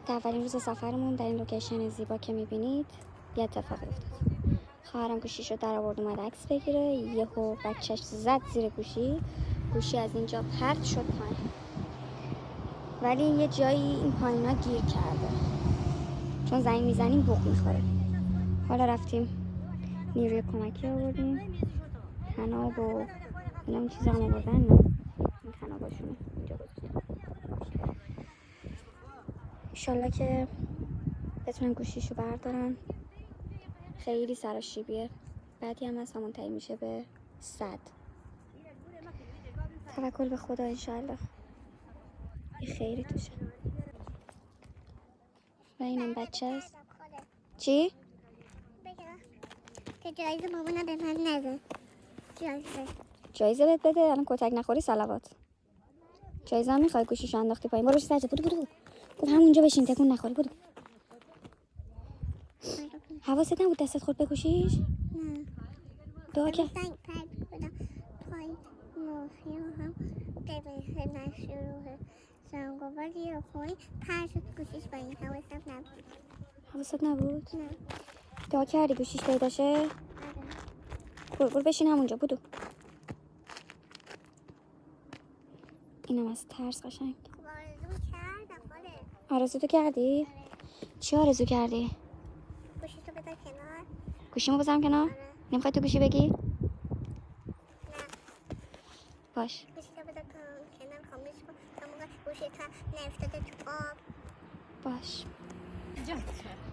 وقت اولین روز سفرمون در این لوکیشن زیبا که میبینید یه اتفاقی افتاد. خواهرم گوشیشو در آورد اومد عکس بگیره، یهو بچهش زد زیر گوشی از اینجا پرت شد پایین، ولی یه جایی این پایینا گیر کرده، چون زنگ میزنیم بوق میخوره. حالا رفتیم نیروی کمکی آوردیم، تناب و اینا اون چیزا هم آوردن. نه این تناباشونه اینجا گذاشتم. انشالله که بتونن گوشیشو بردارن. خیلی سراشیبیه، بعدی هم از همون تایی میشه به 100. توکل به خدا انشالله یه خیری توشه. و اینم بچه است. چی؟ که جایزه مامانم به من نده. جایزه بهت بده؟ الان کتک نخوری صلوات. جایزه هم میخوای؟ گوشیشو انداختی پایین. برو سجده، برو همونجا بشین، تکون نخوری. برو. حواست نبود دستت خورد به گوشیش؟ نه. دعا کرد. زنگ پرد بودم پایین ماهی هم دقیقه نشروه زنگواری رو خونی پرشت گوشیش با این حواست نبود؟ نه. دعا کردی گوشیش پیدا شه؟ برو بشین همونجا. بدو. اینم از ترس قشنگ. آرزو تو کردی؟ چی آرزو کردی؟ گوشیشو بذار کنار. گوشیمو بذارم کنار؟ نمیخوای تو گوشی بگی؟ نه. باش. گوشیشو بذار کنار خاموش کن تا موقع گوشیت نیفتاده تو آب. باش.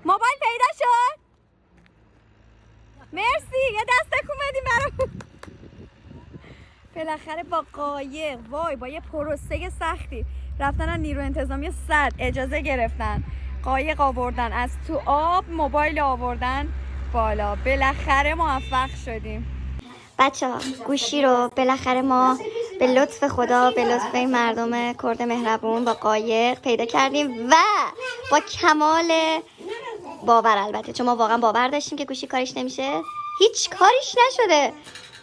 موبایل پیدا شد؟ مرسی، یه دست تکون بدیم برام. بالاخره با قایق، وای با یه پروسه سختی رفتن از نیرو انتظامی 100 اجازه گرفتن، قایق آوردن از تو آب، موبایل آوردن بالا. بالاخره موفق شدیم. بچه ها گوشی رو بالاخره ما به لطف خدا، به لطف این مردم کرد مهربون با قایق پیدا کردیم و با کمال باور، البته چون ما واقعا باور داشتیم که گوشی کارش نمیشه. هیچ کاریش نشده.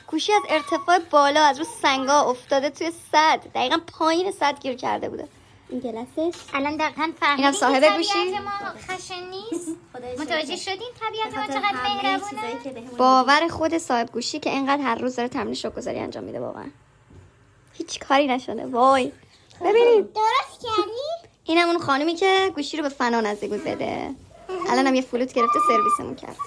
گوشی از ارتفاع بالا از رو سنگا افتاده توی 100، دقیقا پایین 100 گیر کرده بوده. این گلسش الان دقیقاً فهمیدین اینم صاحب گوشی. طبیعت ما خشن نیست. متوجه شدین طبیعت ما چقدر مهربونه؟ باور خود صاحب گوشی که اینقدر هر روز داره تمرین شکرگزاری انجام میده. واقعا هیچ کاری نشده. وای ببینید درست کردی؟ اینم اون خانومی که گوشی رو به فنا نزدیک زده. الان هم یه فلوت گرفته سرویسمون کرد.